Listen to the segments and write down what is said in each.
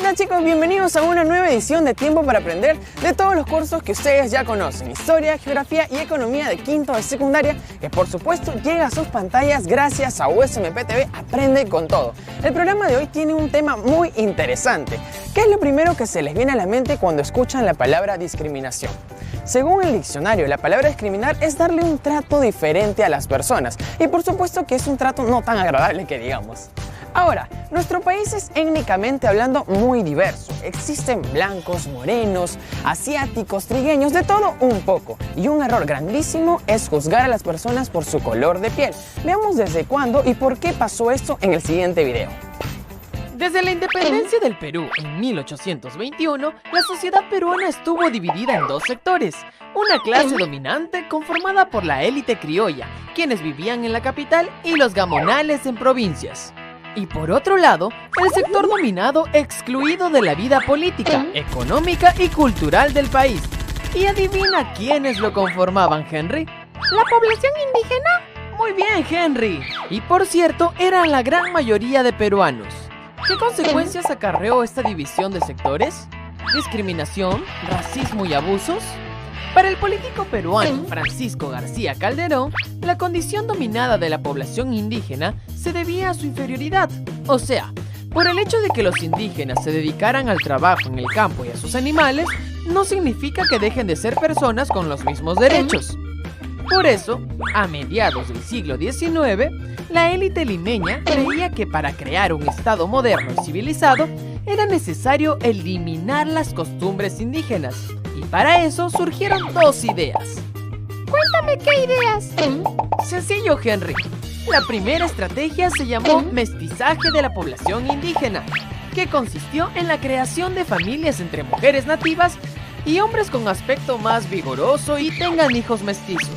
Hola chicos, bienvenidos a una nueva edición de Tiempo para Aprender de todos los cursos que ustedes ya conocen: Historia, Geografía y Economía de quinto de secundaria, que por supuesto llega a sus pantallas gracias a USMP TV Aprende con Todo. El programa de hoy tiene un tema muy interesante. ¿Qué es lo primero que se les viene a la mente cuando escuchan la palabra discriminación? Según el diccionario, la palabra discriminar es darle un trato diferente a las personas, y por supuesto que es un trato no tan agradable que digamos. Ahora, nuestro país es étnicamente hablando muy diverso. Existen blancos, morenos, asiáticos, trigueños, de todo un poco. Y un error grandísimo es juzgar a las personas por su color de piel. Veamos desde cuándo y por qué pasó esto en el siguiente video. Desde la independencia del Perú en 1821, la sociedad peruana estuvo dividida en dos sectores. Una clase dominante conformada por la élite criolla, quienes vivían en la capital, y los gamonales en provincias. Y por otro lado, el sector dominado excluido de la vida política, económica y cultural del país. ¿Y adivina quiénes lo conformaban, Henry? ¿La población indígena? Muy bien, Henry. Y por cierto, eran la gran mayoría de peruanos. ¿Qué consecuencias acarreó esta división de sectores? ¿Discriminación, racismo y abusos? Para el político peruano Francisco García Calderón, la condición dominada de la población indígena se debía a su inferioridad, o sea, por el hecho de que los indígenas se dedicaran al trabajo en el campo y a sus animales, no significa que dejen de ser personas con los mismos derechos. Por eso, a mediados del siglo XIX, la élite limeña creía que para crear un estado moderno y civilizado era necesario eliminar las costumbres indígenas. Y para eso surgieron dos ideas. Cuéntame qué ideas. Sencillo, Henry. La primera estrategia se llamó mestizaje de la población indígena, que consistió en la creación de familias entre mujeres nativas y hombres con aspecto más vigoroso y tengan hijos mestizos.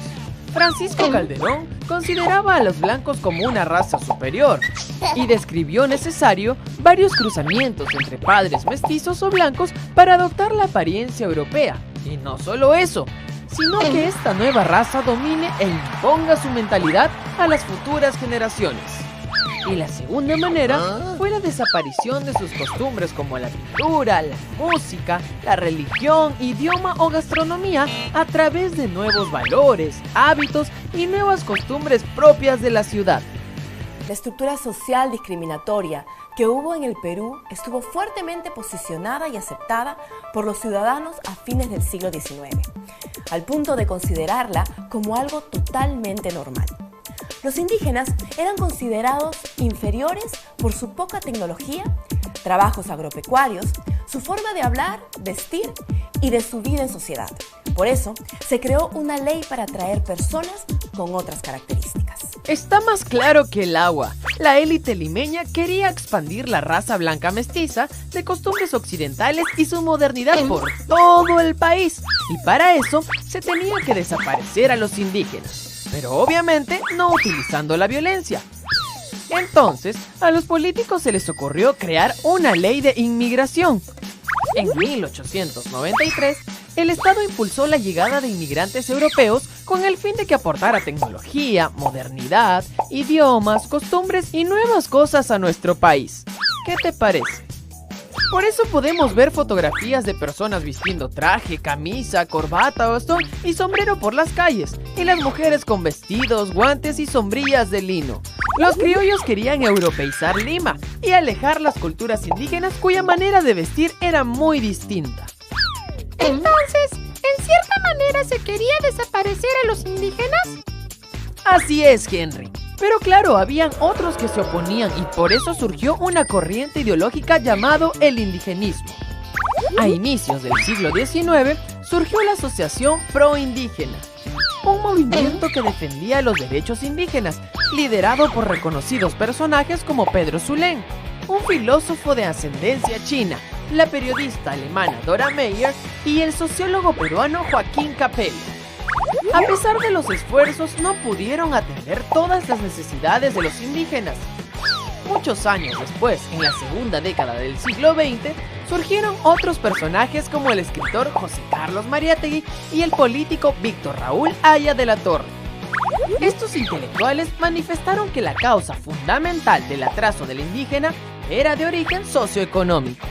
Francisco Calderón consideraba a los blancos como una raza superior y describió necesario varios cruzamientos entre padres mestizos o blancos para adoptar la apariencia europea. Y no solo eso, sino que esta nueva raza domine e imponga su mentalidad a las futuras generaciones. Y la segunda manera fue la desaparición de sus costumbres como la pintura, la música, la religión, idioma o gastronomía a través de nuevos valores, hábitos y nuevas costumbres propias de la ciudad. La estructura social discriminatoria que hubo en el Perú estuvo fuertemente posicionada y aceptada por los ciudadanos a fines del siglo XIX, al punto de considerarla como algo totalmente normal. Los indígenas eran considerados inferiores por su poca tecnología, trabajos agropecuarios, su forma de hablar, vestir y de su vida en sociedad. Por eso, se creó una ley para atraer personas con otras características. Está más claro que el agua. La élite limeña quería expandir la raza blanca mestiza de costumbres occidentales y su modernidad por todo el país. Y para eso, se tenía que desaparecer a los indígenas. Pero obviamente no utilizando la violencia. Entonces, a los políticos se les ocurrió crear una ley de inmigración. En 1893, el Estado impulsó la llegada de inmigrantes europeos con el fin de que aportara tecnología, modernidad, idiomas, costumbres y nuevas cosas a nuestro país. ¿Qué te parece? Por eso podemos ver fotografías de personas vistiendo traje, camisa, corbata, bastón y sombrero por las calles, y las mujeres con vestidos, guantes y sombrillas de lino. Los criollos querían europeizar Lima y alejar las culturas indígenas cuya manera de vestir era muy distinta. Entonces, ¿en cierta manera se quería desaparecer a los indígenas? Así es, Henry. Pero claro, habían otros que se oponían y por eso surgió una corriente ideológica llamado el indigenismo. A inicios del siglo XIX surgió la Asociación Pro-Indígena, un movimiento que defendía los derechos indígenas, liderado por reconocidos personajes como Pedro Zulem, un filósofo de ascendencia china, la periodista alemana Dora Meyer y el sociólogo peruano Joaquín Capelli. A pesar de los esfuerzos, no pudieron atender todas las necesidades de los indígenas. Muchos años después, en la segunda década del siglo XX, surgieron otros personajes como el escritor José Carlos Mariátegui y el político Víctor Raúl Haya de la Torre. Estos intelectuales manifestaron que la causa fundamental del atraso del indígena era de origen socioeconómico.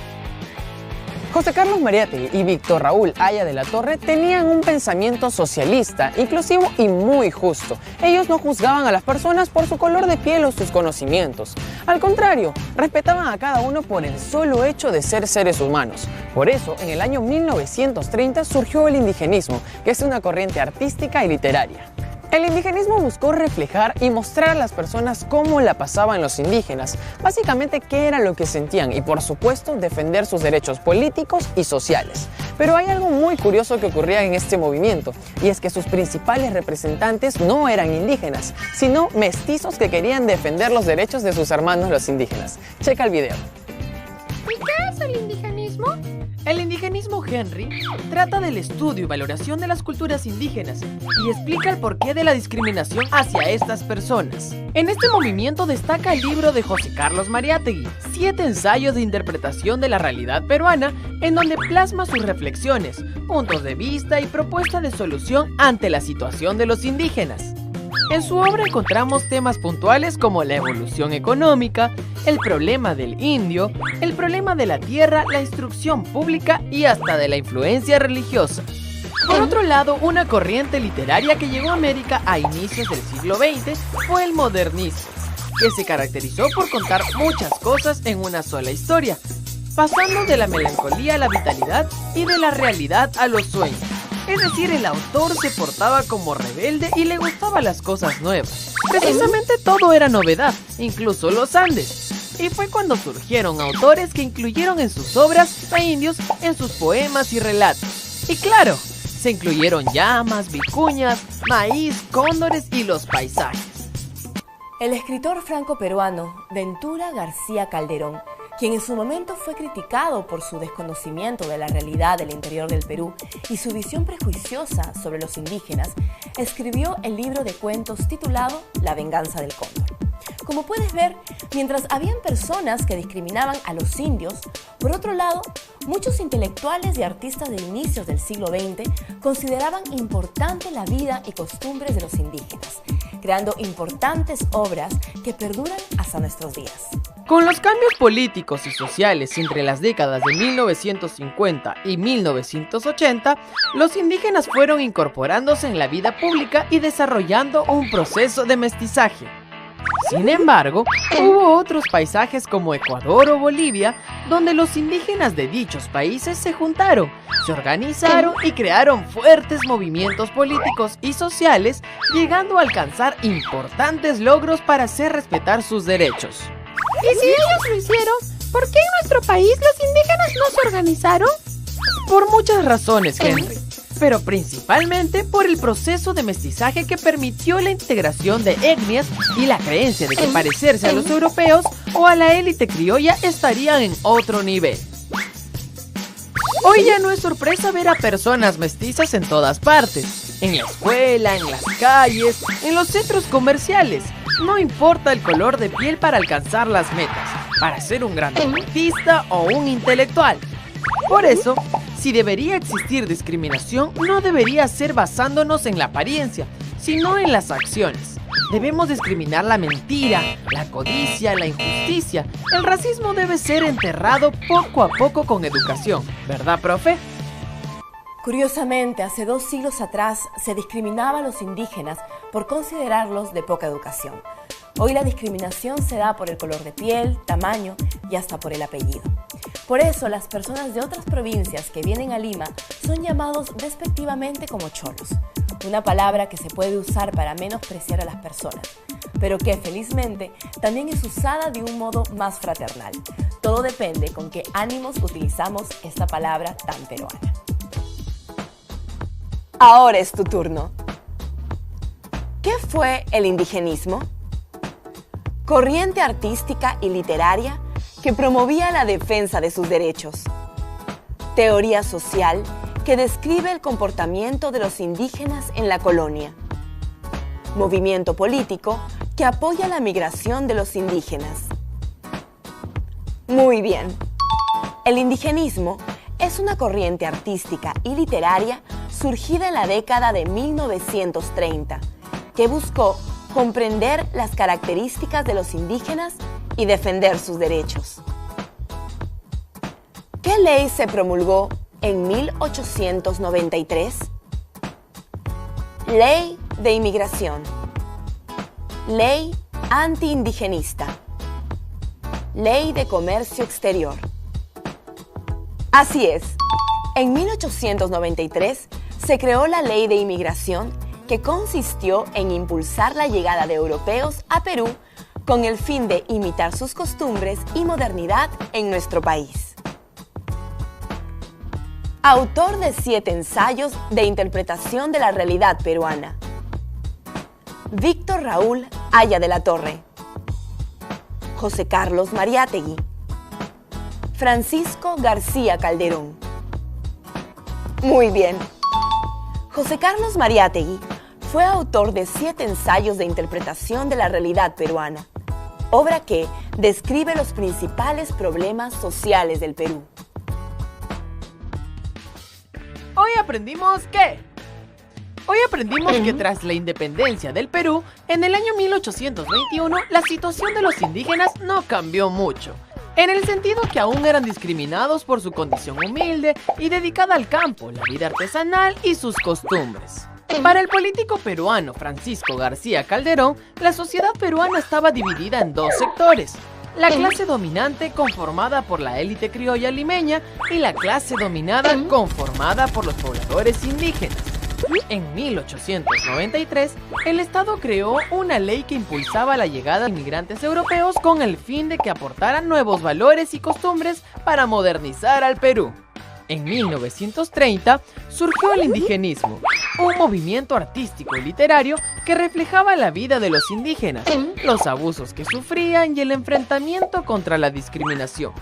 José Carlos Mariátegui y Víctor Raúl Haya de la Torre tenían un pensamiento socialista, inclusivo y muy justo. Ellos no juzgaban a las personas por su color de piel o sus conocimientos. Al contrario, respetaban a cada uno por el solo hecho de ser seres humanos. Por eso, en el año 1930 surgió el indigenismo, que es una corriente artística y literaria. El indigenismo buscó reflejar y mostrar a las personas cómo la pasaban los indígenas, básicamente qué era lo que sentían y, por supuesto, defender sus derechos políticos y sociales. Pero hay algo muy curioso que ocurría en este movimiento, y es que sus principales representantes no eran indígenas, sino mestizos que querían defender los derechos de sus hermanos los indígenas. Checa el video. ¿Y qué es el indigenismo? El indigenismo, Henry, trata del estudio y valoración de las culturas indígenas y explica el porqué de la discriminación hacia estas personas. En este movimiento destaca el libro de José Carlos Mariátegui, 7 ensayos de interpretación de la realidad peruana, en donde plasma sus reflexiones, puntos de vista y propuesta de solución ante la situación de los indígenas. En su obra encontramos temas puntuales como la evolución económica, el problema del indio, el problema de la tierra, la instrucción pública y hasta de la influencia religiosa. Por otro lado, una corriente literaria que llegó a América a inicios del siglo XX fue el modernismo, que se caracterizó por contar muchas cosas en una sola historia, pasando de la melancolía a la vitalidad y de la realidad a los sueños. Es decir, el autor se portaba como rebelde y le gustaban las cosas nuevas. Precisamente todo era novedad, incluso los Andes. Y fue cuando surgieron autores que incluyeron en sus obras a indios en sus poemas y relatos. Y claro, se incluyeron llamas, vicuñas, maíz, cóndores y los paisajes. El escritor franco-peruano Ventura García Calderón, quien en su momento fue criticado por su desconocimiento de la realidad del interior del Perú y su visión prejuiciosa sobre los indígenas, escribió el libro de cuentos titulado La venganza del cóndor. Como puedes ver, mientras habían personas que discriminaban a los indios, por otro lado, muchos intelectuales y artistas de inicios del siglo XX consideraban importante la vida y costumbres de los indígenas, creando importantes obras que perduran hasta nuestros días. Con los cambios políticos y sociales entre las décadas de 1950 y 1980, los indígenas fueron incorporándose en la vida pública y desarrollando un proceso de mestizaje. Sin embargo, hubo otros paisajes como Ecuador o Bolivia, donde los indígenas de dichos países se juntaron, se organizaron y crearon fuertes movimientos políticos y sociales, llegando a alcanzar importantes logros para hacer respetar sus derechos. Y si ellos lo hicieron, ¿por qué en nuestro país los indígenas no se organizaron? Por muchas razones, Henry, pero principalmente por el proceso de mestizaje que permitió la integración de etnias y la creencia de que parecerse a los europeos o a la élite criolla estarían en otro nivel. Hoy ya no es sorpresa ver a personas mestizas en todas partes, en la escuela, en las calles, en los centros comerciales. No importa el color de piel para alcanzar las metas, para ser un gran deportista o un intelectual. Por eso, si debería existir discriminación, no debería ser basándonos en la apariencia, sino en las acciones. Debemos discriminar la mentira, la codicia, la injusticia. El racismo debe ser enterrado poco a poco con educación, ¿verdad, profe? Curiosamente, hace 2 siglos atrás se discriminaba a los indígenas por considerarlos de poca educación. Hoy la discriminación se da por el color de piel, tamaño y hasta por el apellido. Por eso, las personas de otras provincias que vienen a Lima son llamados despectivamente como cholos, una palabra que se puede usar para menospreciar a las personas, pero que felizmente también es usada de un modo más fraternal. Todo depende con qué ánimos utilizamos esta palabra tan peruana. Ahora es tu turno. ¿Qué fue el indigenismo? Corriente artística y literaria que promovía la defensa de sus derechos. Teoría social que describe el comportamiento de los indígenas en la colonia. Movimiento político que apoya la migración de los indígenas. Muy bien. El indigenismo es una corriente artística y literaria surgida en la década de 1930, que buscó comprender las características de los indígenas y defender sus derechos. ¿Qué ley se promulgó en 1893? Ley de Inmigración. Ley antiindigenista. Ley de Comercio Exterior. Así es. En 1893 se creó la Ley de Inmigración, que consistió en impulsar la llegada de europeos a Perú con el fin de imitar sus costumbres y modernidad en nuestro país. Autor de 7 ensayos de interpretación de la realidad peruana. Víctor Raúl Haya de la Torre. José Carlos Mariátegui. Francisco García Calderón. Muy bien. José Carlos Mariátegui fue autor de 7 ensayos de interpretación de la realidad peruana, obra que describe los principales problemas sociales del Perú. Hoy aprendimos que tras la independencia del Perú, en el año 1821, la situación de los indígenas no cambió mucho, en el sentido que aún eran discriminados por su condición humilde y dedicada al campo, la vida artesanal y sus costumbres. Para el político peruano Francisco García Calderón, la sociedad peruana estaba dividida en 2 sectores: la clase dominante, conformada por la élite criolla limeña, y la clase dominada, conformada por los pobladores indígenas. En 1893, el Estado creó una ley que impulsaba la llegada de inmigrantes europeos con el fin de que aportaran nuevos valores y costumbres para modernizar al Perú. En 1930 surgió el indigenismo, un movimiento artístico y literario que reflejaba la vida de los indígenas, los abusos que sufrían y el enfrentamiento contra la discriminación.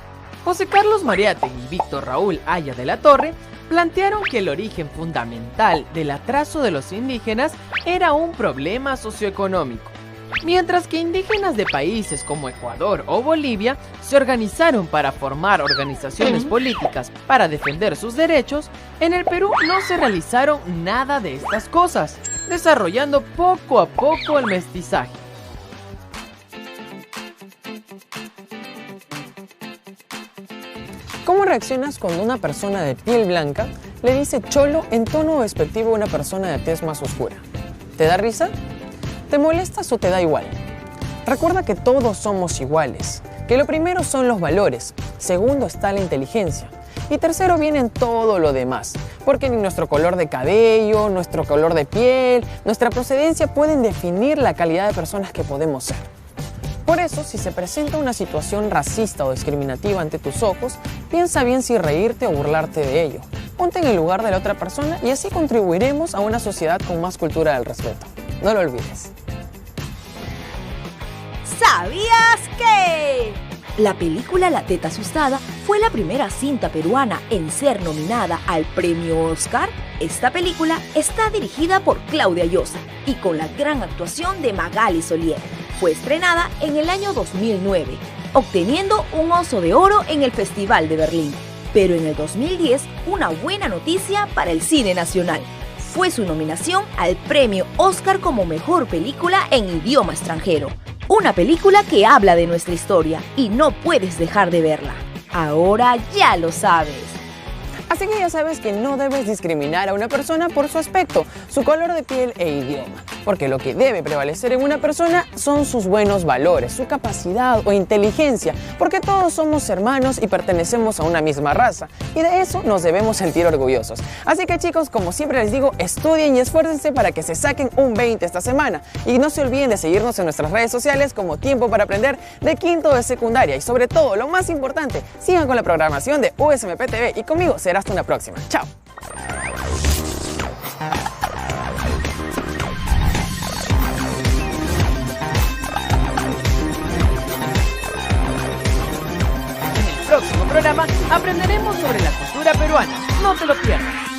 José Carlos Mariátegui y Víctor Raúl Haya de la Torre plantearon que el origen fundamental del atraso de los indígenas era un problema socioeconómico, mientras que indígenas de países como Ecuador o Bolivia se organizaron para formar organizaciones políticas para defender sus derechos. En el Perú no se realizaron nada de estas cosas, desarrollando poco a poco el mestizaje. ¿Cómo reaccionas cuando una persona de piel blanca le dice cholo en tono despectivo a una persona de tez más oscura? ¿Te da risa? ¿Te molestas o te da igual? Recuerda que todos somos iguales, que lo primero son los valores, segundo está la inteligencia y tercero viene todo lo demás, porque ni nuestro color de cabello, nuestro color de piel, nuestra procedencia pueden definir la calidad de personas que podemos ser. Por eso, si se presenta una situación racista o discriminativa ante tus ojos, piensa bien si reírte o burlarte de ello. Ponte en el lugar de la otra persona y así contribuiremos a una sociedad con más cultura del respeto. No lo olvides. ¿Sabías que? La película La Teta Asustada fue la primera cinta peruana en ser nominada al premio Oscar. Esta película está dirigida por Claudia Llosa y con la gran actuación de Magali Solier. Fue estrenada en el año 2009, obteniendo un Oso de Oro en el Festival de Berlín. Pero en el 2010, una buena noticia para el cine nacional. Fue su nominación al premio Oscar como mejor película en idioma extranjero. Una película que habla de nuestra historia y no puedes dejar de verla. Ahora ya lo sabes. Así que ya sabes que no debes discriminar a una persona por su aspecto, su color de piel e idioma, porque lo que debe prevalecer en una persona son sus buenos valores, su capacidad o inteligencia, porque todos somos hermanos y pertenecemos a una misma raza, y de eso nos debemos sentir orgullosos. Así que chicos, como siempre les digo, estudien y esfuércense para que se saquen un 20 esta semana, y no se olviden de seguirnos en nuestras redes sociales como Tiempo para Aprender de quinto de secundaria, y sobre todo, lo más importante, sigan con la programación de USMP TV, y conmigo será hasta una próxima. Chao. En el próximo programa aprenderemos sobre la cultura peruana. No te lo pierdas.